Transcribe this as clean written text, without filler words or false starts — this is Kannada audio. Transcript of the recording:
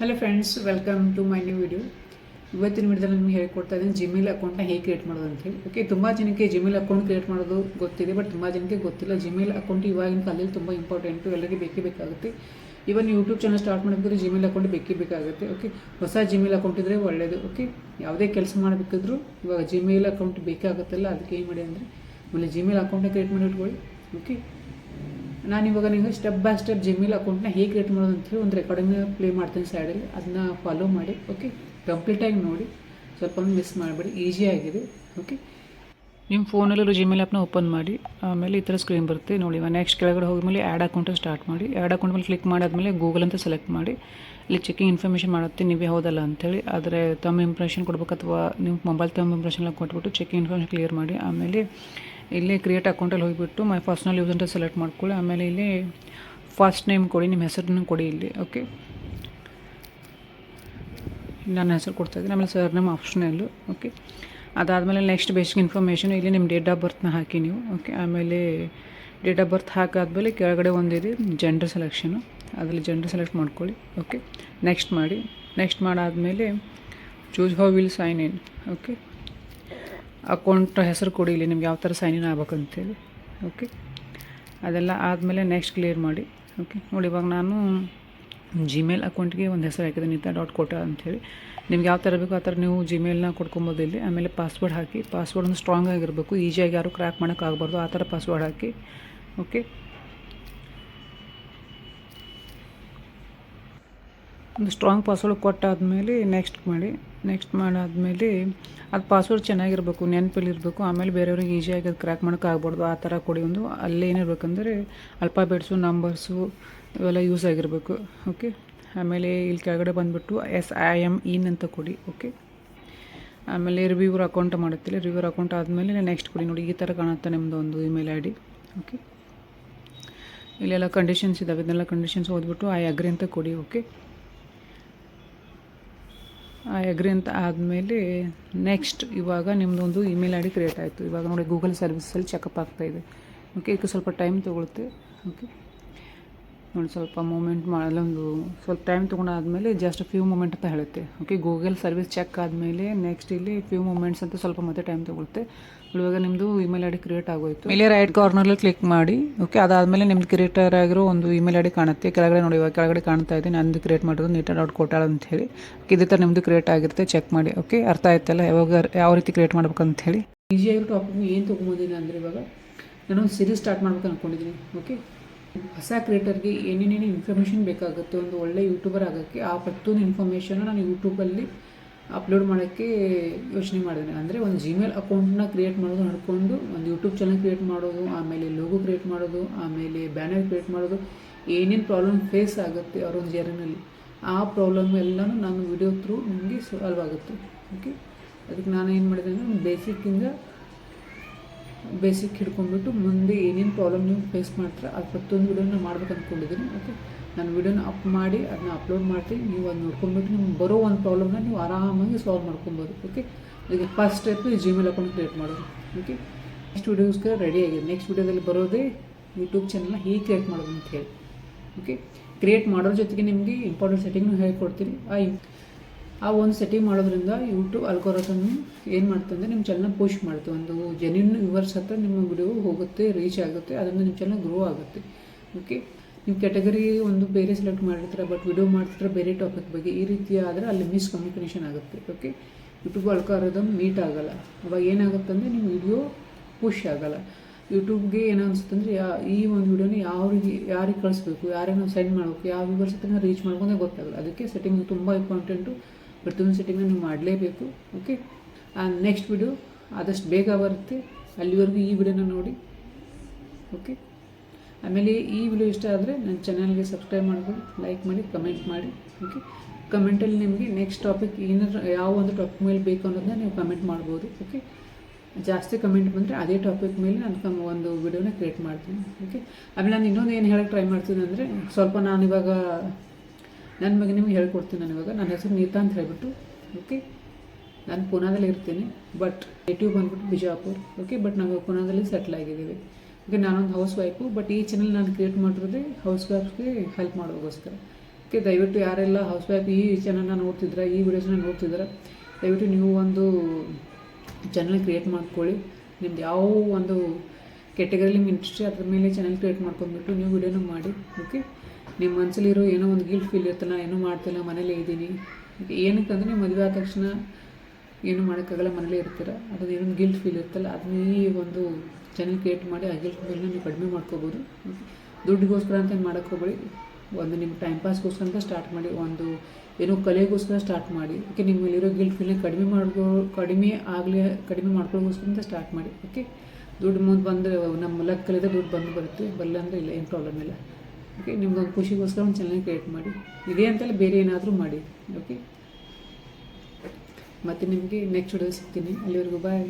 Hello friends, welcome to my new video. ಇವತ್ತಿನ ವಿಡಿಯೋದಲ್ಲಿ ನಿಮಗೆ ಹೇಳ್ಕೊಡ್ತಾ ಇದ್ದೀನಿ ಜಿಮೇಲ್ ಅಕೌಂಟ್ನ ಹೇಗೆ ಕ್ರಿಯೇಟ್ ಮಾಡೋದು ಅಂತೇಳಿ. ಓಕೆ, ತುಂಬ ಜನಕ್ಕೆ ಜಿಮೇಲ್ ಅಕೌಂಟ್ ಕ್ರಿಯೇಟ್ ಮಾಡೋದು ಗೊತ್ತಿದೆ, ಬಟ್ ತುಂಬ ಜನಕ್ಕೆ ಗೊತ್ತಿಲ್ಲ. ಜಿಮೇಲ್ ಅಕೌಂಟ್ ಇವಾಗಿನ ಕಾಲದಲ್ಲಿ ತುಂಬ ಇಂಪಾರ್ಟೆಂಟು, ಎಲ್ಲರಿಗೆ ಬೇಕೇ ಬೇಕಾಗುತ್ತೆ. ಇವನ್ ಯೂಟ್ಯೂಬ್ ಚಾನಲ್ ಸ್ಟಾರ್ಟ್ ಮಾಡಬೇಕಾದ್ರೆ ಜಿಮೇಲ್ ಅಕೌಂಟ್ ಬೇಕೇ ಬೇಕಾಗುತ್ತೆ. ಓಕೆ, ಹೊಸ ಜಿಮೇಲ್ ಅಕೌಂಟ್ ಇದ್ದರೆ ಒಳ್ಳೆಯದು. ಓಕೆ, ಯಾವುದೇ ಕೆಲಸ ಮಾಡಬೇಕಾದ್ರೂ ಇವಾಗ ಜಿಮೇಲ್ ಅಕೌಂಟ್ ಬೇಕಾಗುತ್ತಲ್ಲ, ಅದಕ್ಕೆ ಏನು ಮಾಡಿ ಅಂದರೆ ಆಮೇಲೆ ಜಿಮೇಲ್ ಅಕೌಂಟ್ನ ಕ್ರಿಯೇಟ್ ಮಾಡಿ ಇಟ್ಕೊಳ್ಳಿ. ಓಕೆ, ನಾನು ಇವಾಗ ನಿಮಗೆ ಸ್ಟೆಪ್ ಬೈ ಸ್ಟೆಪ್ ಜಿಮೇಲ್ ಅಕೌಂಟ್ನ ಹೇಗೆ ಕ್ರಿಯೇಟ್ ಮಾಡೋದು ಅಂತೇಳಿ ಒಂದು ರೆಕಾರ್ಡಿಂಗ್ನ ಪ್ಲೇ ಮಾಡ್ತೀನಿ ಸೈಡಲ್ಲಿ, ಅದನ್ನ ಫಾಲೋ ಮಾಡಿ. ಓಕೆ, ಕಂಪ್ಲೀಟಾಗಿ ನೋಡಿ, ಸ್ವಲ್ಪ ಮಿಸ್ ಮಾಡಬೇಡಿ, ಈಸಿಯಾಗಿದೆ. ಓಕೆ, ನಿಮ್ಮ ಫೋನಲ್ಲಿರೋ ಜಿಮೇಲ್ ಆ್ಯಪ್ನ ಓಪನ್ ಮಾಡಿ, ಆಮೇಲೆ ಈ ಥರ ಸ್ಕ್ರೀನ್ ಬರುತ್ತೆ ನೋಡಿ. ನೆಕ್ಸ್ಟ್ ಕೆಳಗಡೆ ಹೋದ್ಮೇಲೆ ಆ್ಯಡ್ ಅಕೌಂಟ್ ಸ್ಟಾರ್ಟ್ ಮಾಡಿ. ಆ್ಯಡ್ ಅಕೌಂಟ್ ಮೇಲೆ ಕ್ಲಿಕ್ ಮಾಡಾದ್ಮೇಲೆ ಗೂಗಲ್ ಅಂತ ಸೆಲೆಕ್ಟ್ ಮಾಡಿ. ಇಲ್ಲಿ ಚೆಕಿಂಗ್ ಇನ್ಫಾರ್ಮೇಷನ್ ಮಾಡುತ್ತೆ ನೀವೇ ಹೌದಲ್ಲ ಅಂತೇಳಿ. ಆದರೆ ತಮ್ಮ ಇಂಪ್ರೆಷನ್ ಕೊಡ್ಬೇಕು ಅಥವಾ ನಿಮ್ಮ ಮೊಬೈಲ್ ತಮ್ಮ ಇಂಪ್ರೆಷನ್ ಎಲ್ಲ ಕೊಟ್ಬಿಟ್ಟು ಚೆಕಿಂಗ್ ಇನ್ಫಾರ್ಮೇಷನ್ ಕ್ಲಿಯರ್ ಮಾಡಿ. ಆಮೇಲೆ ಇಲ್ಲೇ ಕ್ರಿಯೇಟ್ ಅಕೌಂಟಲ್ಲಿ ಹೋಗಿಬಿಟ್ಟು ಮೈ ಪರ್ಸ್ನಲ್ ಯೂಸ್ ಅಂತ ಸೆಲೆಕ್ಟ್ ಮಾಡ್ಕೊಳ್ಳಿ. ಆಮೇಲೆ ಇಲ್ಲಿ ಫಸ್ಟ್ ನೇಮ್ ಕೊಡಿ, ನಿಮ್ಮ ಹೆಸರನ್ನು ಕೊಡಿ ಇಲ್ಲಿ. ಓಕೆ, ನನ್ನ ಹೆಸರು ಕೊಡ್ತಾಯಿದ್ದೀನಿ. ಆಮೇಲೆ ಸರ್ ನೇಮ್ ಆಪ್ಷನಲ್ಲು. ಓಕೆ, ಅದಾದಮೇಲೆ ನೆಕ್ಸ್ಟ್ ಬೇಸಿಕ್ ಇನ್ಫಾರ್ಮೇಷನ್ ಇಲ್ಲಿ ನಿಮ್ಮ ಡೇಟ್ ಆಫ್ ಬರ್ತ್ನ ಹಾಕಿ ನೀವು. ಓಕೆ, ಆಮೇಲೆ ಡೇಟ್ ಆಫ್ ಬರ್ತ್ ಹಾಕಾದ್ಮೇಲೆ ಕೆಳಗಡೆ ಒಂದಿದೆ ಜೆಂಡರ್ ಸೆಲೆಕ್ಷನು, ಅದರಲ್ಲಿ ಜೆಂಡರ್ ಸೆಲೆಕ್ಟ್ ಮಾಡ್ಕೊಳ್ಳಿ. ಓಕೆ, ನೆಕ್ಸ್ಟ್ ಮಾಡಿ. ನೆಕ್ಸ್ಟ್ ಮಾಡಾದಮೇಲೆ choose how will sign in. Okay, account ಹೆಸರು ಕೊಡಿ ಇಲ್ಲಿ, ನಿಮ್ಗೆ ಯಾವ ಥರ ಸೈನ್ ಇನ್ ಆಗ್ಬೇಕಂತೇಳಿ. ಓಕೆ, ಅದೆಲ್ಲ ಆದಮೇಲೆ ನೆಕ್ಸ್ಟ್ ಕ್ಲಿಯರ್ ಮಾಡಿ. ಓಕೆ, ನೋಡಿ ಇವಾಗ ನಾನು ಜಿಮೇಲ್ ಅಕೌಂಟ್ಗೆ ಒಂದು ಹೆಸರು ಹಾಕಿದೆ, nita.kota ಅಂಥೇಳಿ. ನಿಮ್ಗೆ ಯಾವ ಥರ ಬೇಕು ಆ ಥರ ನೀವು ಜಿಮೇಲ್ನ ಕೊಡ್ಕೊಬೋದು ಇಲ್ಲಿ. ಆಮೇಲೆ ಪಾಸ್ವರ್ಡ್ ಹಾಕಿ. ಪಾಸ್ವರ್ಡ್ ಒಂದು ಸ್ಟ್ರಾಂಗ್ ಆಗಿರಬೇಕು, ಈಸಿಯಾಗಿ ಯಾರು ಕ್ರ್ಯಾಕ್ ಮಾಡೋಕ್ಕಾಗಬಾರ್ದು, ಆ ಥರ ಪಾಸ್ವರ್ಡ್ ಹಾಕಿ. ಓಕೆ, ಒಂದು ಸ್ಟ್ರಾಂಗ್ ಪಾಸ್ವರ್ಡ್ ಕೊಟ್ಟಾದಮೇಲೆ ನೆಕ್ಸ್ಟ್ ಮಾಡಿ. ನೆಕ್ಸ್ಟ್ ಮಾಡಾದಮೇಲೆ ಅದು ಪಾಸ್ವರ್ಡ್ ಚೆನ್ನಾಗಿರಬೇಕು, ನೆನಪಲ್ಲಿರಬೇಕು. ಆಮೇಲೆ ಬೇರೆಯವ್ರಿಗೆ ಈಸಿಯಾಗಿ ಅದು ಕ್ರ್ಯಾಕ್ ಮಾಡೋಕ್ಕಾಗ್ಬಾರ್ದು, ಆ ಥರ ಕೊಡಿ. ಒಂದು ಅಲ್ಲೇ ಏನಿರಬೇಕಂದ್ರೆ ಆಲ್ಫಾಬೆಟ್ಸು, ನಂಬರ್ಸು ಇವೆಲ್ಲ ಯೂಸ್ ಆಗಿರಬೇಕು. ಓಕೆ, ಆಮೇಲೆ ಇಲ್ಲಿ ಕೆಳಗಡೆ ಬಂದುಬಿಟ್ಟು SIMIN ಅಂತ ಕೊಡಿ. ಓಕೆ, ಆಮೇಲೆ ರಿವ್ಯೂವರ್ ಅಕೌಂಟ್ ಮಾಡುತ್ತಿಲ್ಲ. ರಿವ್ಯೂವರ್ ಅಕೌಂಟ್ ಆದಮೇಲೆ ನೆಕ್ಸ್ಟ್ ಕೊಡಿ. ನೋಡಿ ಈ ಥರ ಕಾಣುತ್ತೆ ನಿಮ್ಮದು ಒಂದು ಇಮೇಲ್ ID. ಓಕೆ, ಇಲ್ಲೆಲ್ಲ ಕಂಡೀಷನ್ಸ್ ಇದ್ದಾವೆ, ಇದನ್ನೆಲ್ಲ ಕಂಡೀಷನ್ಸ್ ಓದ್ಬಿಟ್ಟು ಐ ಅಗ್ರಿ ಅಂತ ಕೊಡಿ. ಓಕೆ, ಐ ಅಗ್ರಿ ಅಂತ ಆದಮೇಲೆ ನೆಕ್ಸ್ಟ್ ಇವಾಗ ನಿಮ್ಮದೊಂದು ಇಮೇಲ್ ID ಕ್ರಿಯೇಟ್ ಆಯಿತು. ಇವಾಗ ನೋಡಿ ಗೂಗಲ್ ಸರ್ವಿಸಲ್ಲಿ ಚೆಕಪ್ ಆಗ್ತಾಯಿದೆ. ಓಕೆ, ಇದಕ್ಕೆ ಸ್ವಲ್ಪ ಟೈಮ್ ತೊಗೊಳುತ್ತೆ. ಓಕೆ, ನೋಡಿ ಸ್ವಲ್ಪ ಮೂಮೆಂಟ್ ಮಾಡಲೊಂದು ಸ್ವಲ್ಪ ಟೈಮ್ ತೊಗೊಂಡಾದ್ಮೇಲೆ ಜಸ್ಟ್ ಫ್ಯೂ ಮೂಮೆಂಟ್ ಅಂತ ಹೇಳುತ್ತೆ. ಓಕೆ, ಗೂಗಲ್ ಸರ್ವಿಸ್ ಚೆಕ್ ಆದಮೇಲೆ ನೆಕ್ಸ್ಟ್ ಇಲ್ಲಿ ಫ್ಯೂ ಮೂಮೆಂಟ್ಸ್ ಅಂತ ಸ್ವಲ್ಪ ಮತ್ತೆ ಟೈಮ್ ತೊಗೊಳುತ್ತೆ. ಇವಾಗ ನಿಮ್ಮದು ಇಮೇಲ್ ID ಕ್ರಿಯೇಟ್ ಆಗೋಯಿತು. ಇಲ್ಲಿ ರೈಟ್ ಕಾರ್ನರಲ್ಲಿ ಕ್ಲಿಕ್ ಮಾಡಿ. ಓಕೆ, ಅದಾದಮೇಲೆ ನಿಮ್ದು ಕ್ರಿಯೇಟರ್ ಆಗಿರೋ ಒಂದು ಇಮೇಲ್ ID ಕಾಣುತ್ತೆ. ಕೆಳಗಡೆ ನೋಡಿ, ಇವಾಗ ಕೆಳಗಡೆ ಕಾಣ್ತಾ ಇದೆ ನಂದು ಕ್ರಿಯೇಟ್ ಮಾಡಿರೋದು nita.kota ಅಂತ ಹೇಳಿ. ಇದೇ ಥರ ನಿಮ್ಮದು ಕ್ರಿಯೇಟ್ ಆಗಿರುತ್ತೆ, ಚೆಕ್ ಮಾಡಿ. ಓಕೆ, ಅರ್ಥ ಆಯ್ತಲ್ಲ ಯಾವ ರೀತಿ ಕ್ರಿಯೇಟ್ ಮಾಡ್ಬೇಕಂತ ಹೇಳಿ. ಈಸಿಯಾಗಿ ಟಾಪಿಕ್ ಏನು ತೊಗೊಂಬೋದಿಲ್ಲ ಅಂದರೆ ಇವಾಗ ನಾನೊಂದು ಸೀರೀಸ್ ಸ್ಟಾರ್ಟ್ ಮಾಡ್ಬೇಕು ಅಂದ್ಕೊಂಡಿದ್ದೀನಿ. ಓಕೆ, ಹೊಸ ಕ್ರಿಯೇಟರ್ಗೆ ಏನೇನೇನು ಇನ್ಫಾರ್ಮೇಷನ್ ಬೇಕಾಗುತ್ತೆ ಒಂದು ಒಳ್ಳೆ ಯೂಟ್ಯೂಬರ್ ಆಗೋಕ್ಕೆ, ಆ ಪ್ರತಿಯೊಂದು ಇನ್ಫಾರ್ಮೇಷನ್ನ ನಾನು ಯೂಟ್ಯೂಬಲ್ಲಿ ಅಪ್ಲೋಡ್ ಮಾಡೋಕ್ಕೆ ಯೋಚನೆ ಮಾಡಿದ್ದೀನಿ. ಅಂದರೆ ಒಂದು ಜಿಮೇಲ್ ಅಕೌಂಟ್ನ ಕ್ರಿಯೇಟ್ ಮಾಡೋದು ನಡ್ಕೊಂಡು ಒಂದು ಯೂಟ್ಯೂಬ್ ಚಾನಲ್ ಕ್ರಿಯೇಟ್ ಮಾಡೋದು, ಆಮೇಲೆ ಲೋಗೋ ಕ್ರಿಯೇಟ್ ಮಾಡೋದು, ಆಮೇಲೆ ಬ್ಯಾನರ್ ಕ್ರಿಯೇಟ್ ಮಾಡೋದು, ಏನೇನು ಪ್ರಾಬ್ಲಮ್ ಫೇಸ್ ಆಗುತ್ತೆ ಅವ್ರ ಒಂದು ಜರ್ನಿಯಲ್ಲಿ, ಆ ಪ್ರಾಬ್ಲಮ್ ಎಲ್ಲನೂ ನಾನು ವಿಡಿಯೋ ಥ್ರೂ ನಿಮಗೆ ಸಾಲ್ವ್ ಆಗುತ್ತೆ. ಓಕೆ, ಅದಕ್ಕೆ ನಾನು ಏನು ಮಾಡಿದೆ ಅಂದರೆ ಬೇಸಿಕ್ ಹಿಡ್ಕೊಂಡ್ಬಿಟ್ಟು ಮುಂದೆ ಏನೇನು ಪ್ರಾಬ್ಲಮ್ ನೀವು ಫೇಸ್ ಮಾಡ್ತೀರಾ ಅದು ಪ್ರತಿಯೊಂದು ವಿಡಿಯೋನ ಮಾಡ್ಬೇಕು ಅಂದ್ಕೊಂಡಿದ್ದೀನಿ. ಓಕೆ, ನಾನು ವಿಡಿಯೋನ ಅಪ್ ಮಾಡಿ ಅದನ್ನ ಅಪ್ಲೋಡ್ ಮಾಡ್ತೀನಿ. ನೀವು ಅದು ನೋಡ್ಕೊಂಡ್ಬಿಟ್ಟು ನಿಮ್ಗೆ ಬರೋ ಒಂದು ಪ್ರಾಬ್ಲಮ್ನ ನೀವು ಆರಾಮಾಗಿ ಸಾಲ್ವ್ ಮಾಡ್ಕೊಬೋದು. ಓಕೆ, ಈಗ first step Gmail account create ಮಾಡೋದು. ಓಕೆ, ನೆಕ್ಸ್ಟ್ ವಿಡಿಯೋಸ್ಗೆ ರೆಡಿ ಆಗಿದೆ. ನೆಕ್ಸ್ಟ್ ವಿಡಿಯೋದಲ್ಲಿ ಬರೋದೇ ಯೂಟ್ಯೂಬ್ ಚಾನಲ್ನ ಹೇಗೆ ಕ್ರಿಯೇಟ್ ಮಾಡೋದು ಅಂತ ಹೇಳಿ. ಓಕೆ, ಕ್ರಿಯೇಟ್ ಮಾಡೋದ್ರ ಜೊತೆಗೆ ನಿಮಗೆ ಇಂಪಾರ್ಟೆಂಟ್ ಸೆಟ್ಟಿಂಗ್ನು ಹೇಳ್ಕೊಡ್ತೀನಿ. ಆ ಒಂದು ಸೆಟ್ಟಿಂಗ್ ಮಾಡೋದ್ರಿಂದ ಯೂಟ್ಯೂಬ್ ಅಲ್ಗೋರಿಥಮ್ ಏನು ಮಾಡ್ತಂದರೆ ಅಂದರೆ ನಿಮ್ಮ ಚಾನಲ್ನ ಪುಷ್ ಮಾಡುತ್ತೆ. ಒಂದು ಜೆನ್ಯೂನ್ ವ್ಯೂವರ್ಸ್ ಹತ್ರ ನಿಮ್ಮ ವಿಡಿಯೋ ಹೋಗುತ್ತೆ, ರೀಚ್ ಆಗುತ್ತೆ, ಅದರಿಂದ ನಿಮ್ಮ ಚಾನಲ್ ಗ್ರೋ ಆಗುತ್ತೆ. ಓಕೆ, ನಿಮ್ಮ ಕ್ಯಾಟಗರಿ ಒಂದು ಬೇರೆ ಸೆಲೆಕ್ಟ್ ಮಾಡಿರ್ತಾರೆ, ಬಟ್ ವಿಡಿಯೋ ಮಾಡ್ತಿದ್ರೆ ಬೇರೆ ಟಾಪಿಕ್ ಬಗ್ಗೆ, ಈ ರೀತಿ ಆದರೆ ಅಲ್ಲಿ ಮಿಸ್ಕಮ್ಯುನಿಕೇಷನ್ ಆಗುತ್ತೆ. ಓಕೆ, ಯೂಟ್ಯೂಬ್ ಅಲ್ಗೋರಿಥಮ್ ಮೀಟ್ ಆಗೋಲ್ಲ. ಅವಾಗ ಏನಾಗುತ್ತೆ ಅಂದರೆ ನಿಮ್ಮ ವಿಡಿಯೋ ಪುಷ್ ಆಗೋಲ್ಲ. ಯೂಟ್ಯೂಬ್ಗೆ ಏನು ಅನಿಸುತ್ತಂದರೆ ಈ ಒಂದು ವಿಡಿಯೋನ ಯಾರಿಗೆ ಕಳಿಸ್ಬೇಕು, ಯಾರಿಗೆ ನಾವು ಸೆಂಡ್ ಮಾಡಬೇಕು, ಯಾವ ವ್ಯೂವರ್ಸ್ ಹತ್ರ ರೀಚ್ ಮಾಡ್ಕೊಂಡೇ ಗೊತ್ತಾಗಲ್ಲ. ಅದಕ್ಕೆ ಸೆಟ್ಟಿಂಗ್ ತುಂಬ ಇಂಪಾರ್ಟೆಂಟು, ಪ್ರತಿಯೊಂದು ಸೆಟ್ಟಿಂಗ್ನ ನೀವು ಮಾಡಲೇಬೇಕು. ಓಕೆ, ನೆಕ್ಸ್ಟ್ ವಿಡಿಯೋ ಆದಷ್ಟು ಬೇಗ ಬರುತ್ತೆ, ಅಲ್ಲಿವರೆಗೂ ಈ ವಿಡಿಯೋನ ನೋಡಿ. ಓಕೆ, ಆಮೇಲೆ ಈ ವಿಡಿಯೋ ಇಷ್ಟ ಆದರೆ ನನ್ನ ಚಾನಲ್ಗೆ ಸಬ್ಸ್ಕ್ರೈಬ್ ಮಾಡ್ಕೊಂಡು ಲೈಕ್ ಮಾಡಿ, ಕಮೆಂಟ್ ಮಾಡಿ. ಓಕೆ, ಕಮೆಂಟಲ್ಲಿ ನಿಮಗೆ ನೆಕ್ಸ್ಟ್ ಟಾಪಿಕ್ ಏನಾದ್ರು ಯಾವ ಒಂದು ಟಾಪಿಕ್ ಮೇಲೆ ಬೇಕು ಅನ್ನೋದನ್ನ ನೀವು ಕಮೆಂಟ್ ಮಾಡ್ಬೋದು. ಓಕೆ, ಜಾಸ್ತಿ ಕಮೆಂಟ್ ಬಂದರೆ ಅದೇ ಟಾಪಿಕ್ ಮೇಲೆ ನಾನು ಒಂದು ವಿಡಿಯೋನ ಕ್ರಿಯೇಟ್ ಮಾಡ್ತೀನಿ. ಓಕೆ, ಆಮೇಲೆ ನಾನು ಇನ್ನೊಂದು ಏನು ಹೇಳೋಕ್ಕೆ ಟ್ರೈ ಮಾಡ್ತೀನಿ ಅಂದರೆ ಸ್ವಲ್ಪ ನಾನಿವಾಗ ನನ್ನ ಬಗ್ಗೆ ನಿಮ್ಗೆ ಹೇಳ್ಕೊಡ್ತೀನಿ. ನನ್ನ ಹೆಸರು ನೀತಾ ಅಂತ ಹೇಳ್ಬಿಟ್ಟು. ಓಕೆ, ನಾನು ಪುನಾದಲ್ಲಿ ಇರ್ತೀನಿ, ಬಟ್ ನೇಟಿವ್ ಬಂದ್ಬಿಟ್ಟು ಬಿಜಾಪುರ. ಓಕೆ, ಬಟ್ ನಾವು ಪುನಾದಲ್ಲಿ ಸೆಟ್ಲ್ ಆಗಿದ್ದೀವಿ. ಓಕೆ, ನಾನೊಂದು ಹೌಸ್ ವೈಫು, ಬಟ್ ಈ ಚಾನಲ್ ನಾನು ಕ್ರಿಯೇಟ್ ಮಾಡಿರೋದೇ ಹೌಸ್ ವೈಫ್ಗೆ ಹೆಲ್ಪ್ ಮಾಡೋದಕ್ಕೋಸ್ಕರ. ಓಕೆ, ದಯವಿಟ್ಟು ಯಾರೆಲ್ಲ ಹೌಸ್ ವೈಫ್ ಈ ಚಾನಲ್ನ ನೋಡ್ತಿದ್ರೆ, ಈ ವಿಡಿಯೋಸ್ನ ನೋಡ್ತಿದ್ರೆ, ದಯವಿಟ್ಟು ನೀವು ಒಂದು ಚಾನಲ್ ಕ್ರಿಯೇಟ್ ಮಾಡ್ಕೊಳ್ಳಿ. ನಿಮ್ದು ಯಾವ ಒಂದು ಕೆಟಗರಿಲಿ ನಿಮ್ಗೆ ಇಂಟ್ರೆಸ್ಟ್ ಅದ್ರ ಮೇಲೆ ಚಾನಲ್ ಕ್ರಿಯೇಟ್ ಮಾಡ್ಕೊಂಡ್ಬಿಟ್ಟು ನೀವು ವಿಡಿಯೋನ ಮಾಡಿ. ಓಕೆ, ನಿಮ್ಮ ಮನಸ್ಸಲ್ಲಿರೋ ಏನೋ ಒಂದು ಗಿಲ್ಟ್ ಫೀಲ್ ಇರ್ತಲ್ಲ, ಏನೂ ಮಾಡ್ತಿಲ್ಲ, ಮನೇಲೇ ಇದ್ದೀನಿ. ಏನಕ್ಕೆ ಅಂದರೆ ನೀವು ಮದುವೆ ಆದ ತಕ್ಷಣ ಏನು ಮಾಡೋಕ್ಕಾಗಲ್ಲ, ಮನೇಲೇ ಇರ್ತೀರ. ಅದನ್ನು ಏನೊಂದು ಗಿಲ್ಟ್ ಫೀಲ್ ಇರ್ತಲ್ಲ, ಅದನ್ನ ಈ ಒಂದು ಚಾನಲ್ ಕ್ರಿಯೇಟ್ ಮಾಡಿ ಆ ಗಿಲ್ಟ್ ಫೀಲ್ನ ನೀವು ಕಡಿಮೆ ಮಾಡ್ಕೋಬೋದು. ದುಡ್ಡಿಗೋಸ್ಕರ ಅಂತ ಏನು ಮಾಡೋಕ್ಕೆ ಹೋಗಬೇಡಿ. ಒಂದು ನಿಮ್ಮ ಟೈಮ್ ಪಾಸ್ಗೋಸ್ಕರ ಅಂತ ಸ್ಟಾರ್ಟ್ ಮಾಡಿ, ಒಂದು ಏನೋ ಕಲೆಗೋಸ್ಕರ ಸ್ಟಾರ್ಟ್ ಮಾಡಿ. ಓಕೆ, ನಿಮ್ಮಲ್ಲಿರೋ ಗಿಲ್ಟ್ ಫೀಲ್ನ ಕಡಿಮೆ ಮಾಡ್ಕೊಳ್ಳೋಗೋಸ್ಕರ ಅಂತ ಸ್ಟಾರ್ಟ್ ಮಾಡಿ. ಓಕೆ, ದುಡ್ಡು ಮುಂದೆ ಬಂದರೆ ನಮ್ಮ ಲಕ್ಕಲ್ಲಿದೆ, ದುಡ್ಡು ಬರುತ್ತೆ, ಬಲ್ಲ ಅಂದರೆ ಇಲ್ಲ, ಏನು ಪ್ರಾಬ್ಲಮ್ ಇಲ್ಲ. ಓಕೆ, ನಿಮ್ದೊಂದು ಖುಷಿಗೋಸ್ಕರ ಒಂದು ಚಾನಲ್ ಕ್ರಿಯೇಟ್ ಮಾಡಿ. ಇದೇ ಅಂತಲ್ಲ ಬೇರೆ ಏನಾದರೂ ಮಾಡಿ. ಓಕೆ, ಮತ್ತು ನಿಮಗೆ ನೆಕ್ಸ್ಟ್ ವಿಡಿಯೋ ಸಿಗ್ತೀನಿ. ಅಲ್ಲಿವರೆಗೂ ಬಾಯ್.